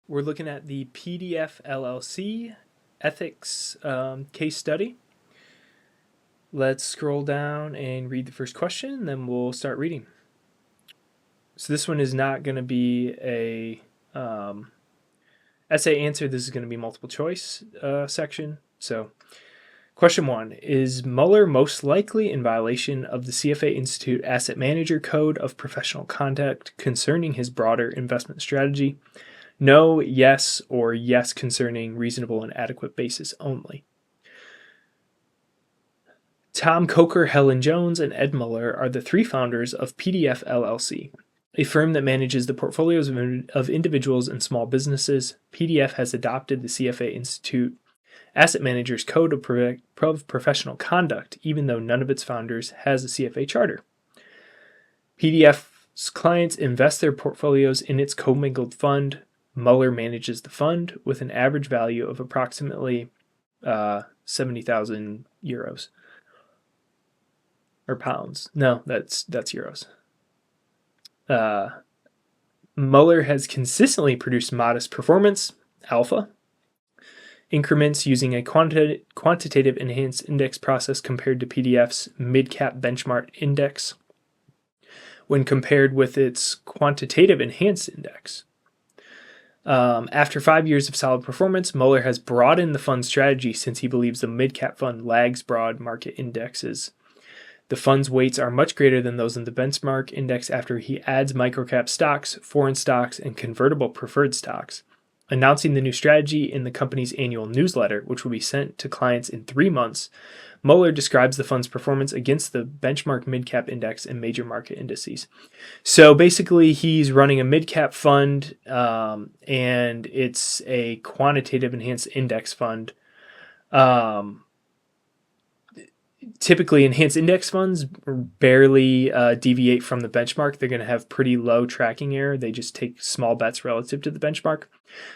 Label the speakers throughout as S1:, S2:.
S1: We're looking at the PDF LLC ethics case study. Let's scroll down and read the first question, then we'll start reading. So this one is not going to be a essay answer. This is going to be multiple choice section. So question 1, is Mueller most likely in violation of the CFA Institute Asset Manager Code of Professional Conduct concerning his broader investment strategy? No, yes, or yes concerning reasonable and adequate basis only. Tom Coker, Helen Jones, and Ed Mueller are the three founders of PDF LLC, a firm that manages the portfolios of individuals and small businesses. PDF has adopted the CFA Institute Asset Managers Code of Professional Conduct, even though none of its founders has a CFA charter. PDF's clients invest their portfolios in its commingled fund. Mueller manages the fund with an average value of approximately 70,000 euros. Or pounds. No, that's euros. Mueller has consistently produced modest performance, alpha, increments using a quantitative enhanced index process compared to PDF's mid-cap benchmark index when compared with its quantitative enhanced index. After 5 years of solid performance, Mueller has broadened the fund's strategy since he believes the mid-cap fund lags broad market indexes. The fund's weights are much greater than those in the benchmark index after he adds microcap stocks, foreign stocks, and convertible preferred stocks. Announcing the new strategy in the company's annual newsletter, which will be sent to clients in 3 months, Mueller describes the fund's performance against the benchmark mid-cap index and major market indices. So basically, he's running a mid-cap fund, and it's a quantitative enhanced index fund. Typically, enhanced index funds barely deviate from the benchmark. They're going to have pretty low tracking error. They just take small bets relative to the benchmark.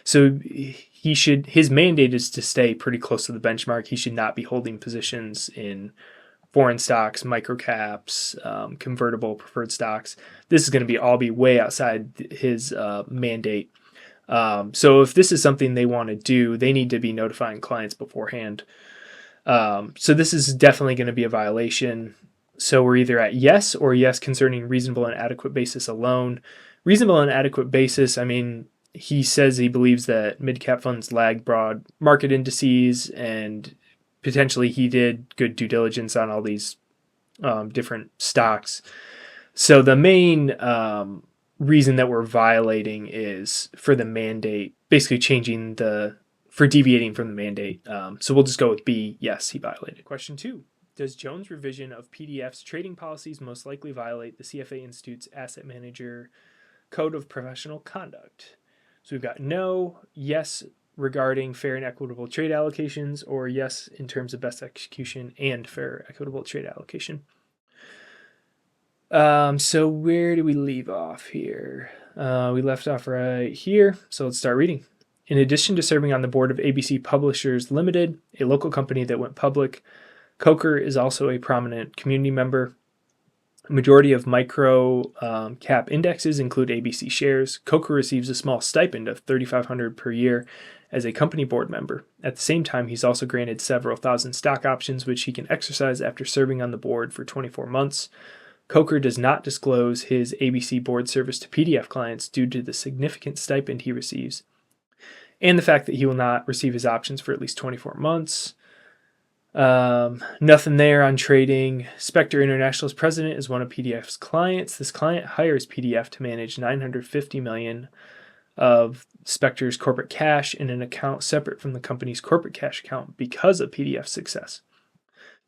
S1: So his mandate is to stay pretty close to the benchmark. He should not be holding positions in foreign stocks, microcaps, convertible preferred stocks. This is going to all be way outside his mandate. So if this is something they want to do, they need to be notifying clients beforehand. So this is definitely going to be a violation. So we're either at yes or yes concerning reasonable and adequate basis alone. Reasonable and adequate basis, I mean, he says he believes that mid-cap funds lag broad market indices, and potentially he did good due diligence on all these different stocks. So the main reason that we're violating is for the mandate, basically for deviating from the mandate. So we'll just go with B, yes, he violated. Question 2, does Jones' revision of PDF's trading policies most likely violate the CFA Institute's Asset Manager Code of Professional Conduct? So we've got no, yes regarding fair and equitable trade allocations, or yes in terms of best execution and fair equitable trade allocation. So where do we leave off here? We left off right here, so let's start reading. In addition to serving on the board of ABC Publishers Limited, a local company that went public, Coker is also a prominent community member. A majority of micro cap indexes include ABC shares. Coker receives a small stipend of $3,500 per year as a company board member. At the same time, he's also granted several thousand stock options, which he can exercise after serving on the board for 24 months. Coker does not disclose his ABC board service to PDF clients due to the significant stipend he receives, and the fact that he will not receive his options for at least 24 months. Nothing there on trading. Spectre International's president is one of PDF's clients. This client hires PDF to manage $950 million of Spectre's corporate cash in an account separate from the company's corporate cash account because of PDF's success.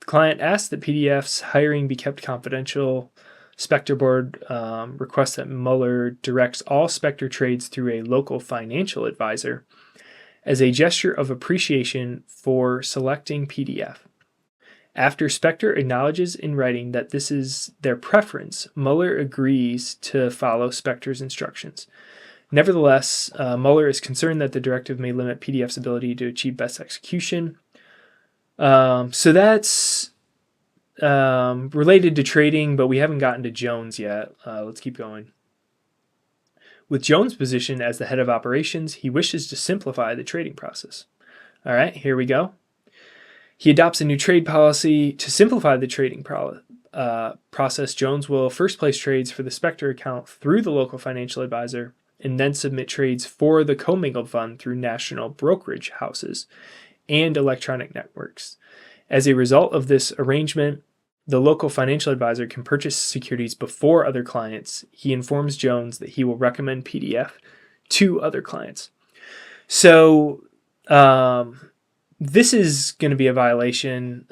S1: The client asks that PDF's hiring be kept confidential. Spectre board requests that Mueller directs all Spectre trades through a local financial advisor as a gesture of appreciation for selecting PDF. After Spectre acknowledges in writing that this is their preference, Mueller agrees to follow Spectre's instructions. Nevertheless, Mueller is concerned that the directive may limit PDF's ability to achieve best execution. So that's related to trading, but we haven't gotten to Jones yet. Let's keep going. With Jones' position as the head of operations, he wishes to simplify the trading process. All right, here we go. He adopts a new trade policy to simplify the trading process. Jones will first place trades for the Spectre account through the local financial advisor and then submit trades for the commingled fund through national brokerage houses and electronic networks. As a result of this arrangement, the local financial advisor can purchase securities before other clients. He informs Jones that he will recommend PDF to other clients. So this is going to be a violation.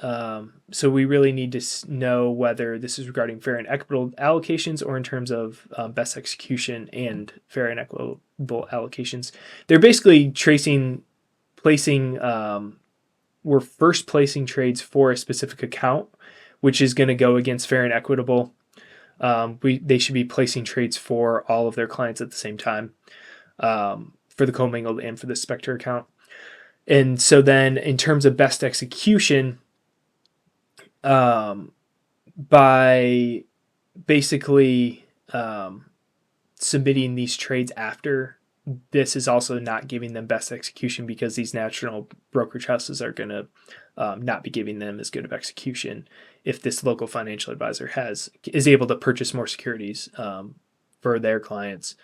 S1: So we really need to know whether this is regarding fair and equitable allocations or in terms of best execution and fair and equitable allocations. They're basically we're first placing trades for a specific account, which is going to go against fair and equitable. They should be placing trades for all of their clients at the same time, for the commingled and for the Spectre account. And so then in terms of best execution, by basically submitting these trades after, this is also not giving them best execution because these national brokerage houses are going to not be giving them as good of execution if this local financial advisor is able to purchase more securities for their clients.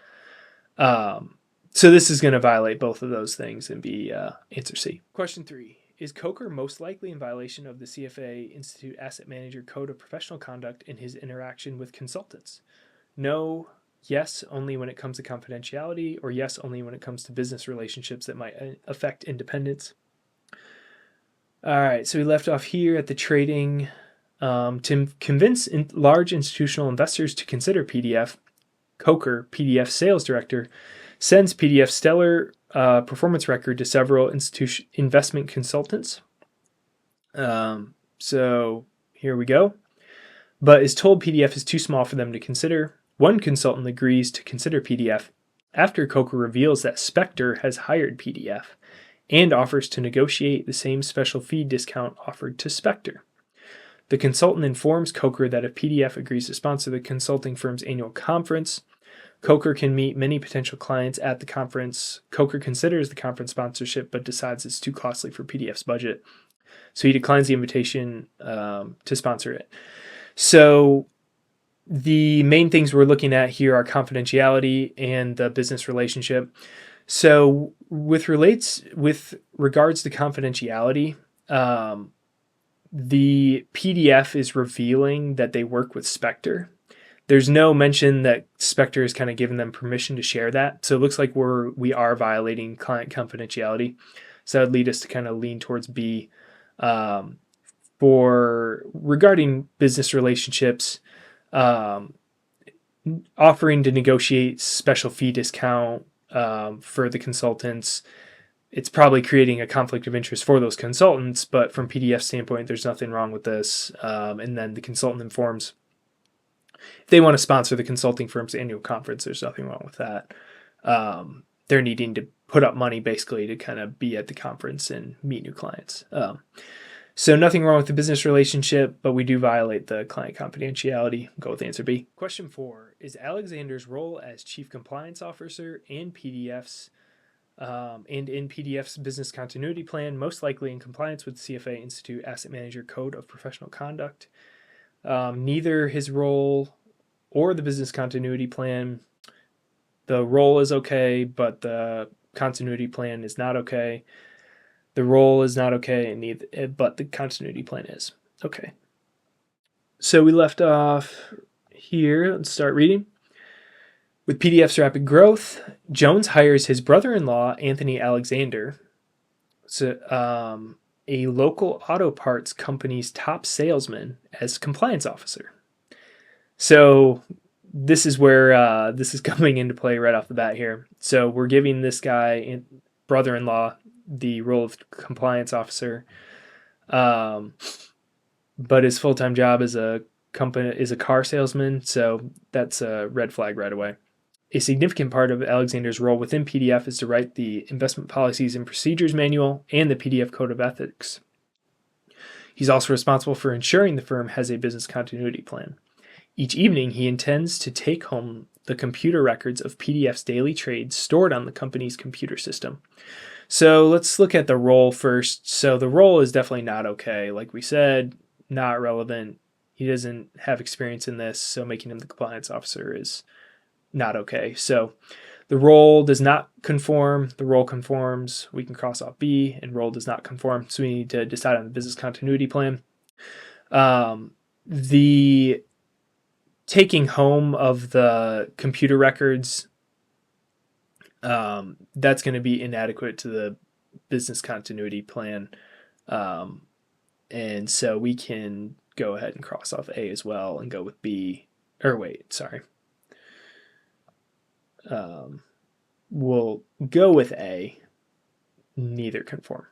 S1: So this is going to violate both of those things and be answer C. Question 3. Is Coker most likely in violation of the CFA Institute Asset Manager Code of Professional Conduct in his interaction with consultants? No, yes, only when it comes to confidentiality, or yes, only when it comes to business relationships that might affect independence. All right, so we left off here at the trading. To convince large institutional investors to consider PDF, Coker, PDF sales director, sends PDF's stellar performance record to several investment consultants. So here we go. But is told PDF is too small for them to consider. One consultant agrees to consider PDF after Coker reveals that Spectre has hired PDF and offers to negotiate the same special fee discount offered to Spectre. The consultant informs Coker that if PDF agrees to sponsor the consulting firm's annual conference, Coker can meet many potential clients at the conference. Coker considers the conference sponsorship but decides it's too costly for PDF's budget, so he declines the invitation to sponsor it. So the main things we're looking at here are confidentiality and the business relationship. So with regards to confidentiality, the PDF is revealing that they work with Spectre. There's no mention that Spectre has kind of given them permission to share that. So it looks like we are violating client confidentiality. So that would lead us to kind of lean towards B. For regarding business relationships, offering to negotiate special fee discount for the consultants, it's probably creating a conflict of interest for those consultants, but from PDF's standpoint, there's nothing wrong with this. And then the consultant informs if they want to sponsor the consulting firm's annual conference, there's nothing wrong with that. They're needing to put up money basically to kind of be at the conference and meet new clients. So nothing wrong with the business relationship, but we do violate the client confidentiality. Go with answer B. Question 4. Is Alexander's role as Chief Compliance Officer and in PDF's business continuity plan most likely in compliance with the CFA Institute Asset Manager Code of Professional Conduct? Neither his role or the business continuity plan. The role is okay, but the continuity plan is not okay. The role is not okay, but the continuity plan is. Okay. So we left off here. Let's start reading. With PDF's rapid growth, Jones hires his brother-in-law, Anthony Alexander, a local auto parts company's top salesman, as compliance officer. So this is where this is coming into play right off the bat here. So we're giving this guy, brother-in-law, the role of compliance officer, but his full-time job is a car salesman. So that's a red flag right away. A significant part of Alexander's role within PDF is to write the Investment Policies and Procedures Manual and the PDF Code of Ethics. He's also responsible for ensuring the firm has a business continuity plan. Each evening, he intends to take home the computer records of PDF's daily trades stored on the company's computer system. So let's look at the role first. So the role is definitely not okay. Like we said, not relevant. He doesn't have experience in this, so making him the compliance officer is not okay. So the role does not conform. The role conforms. We can cross off B, and role does not conform. So we need to decide on the business continuity plan. The taking home of the computer records, that's going to be inadequate to the business continuity plan. And so we can go ahead and cross off A as well and go with B. Or wait, sorry. We'll go with A. Neither conform.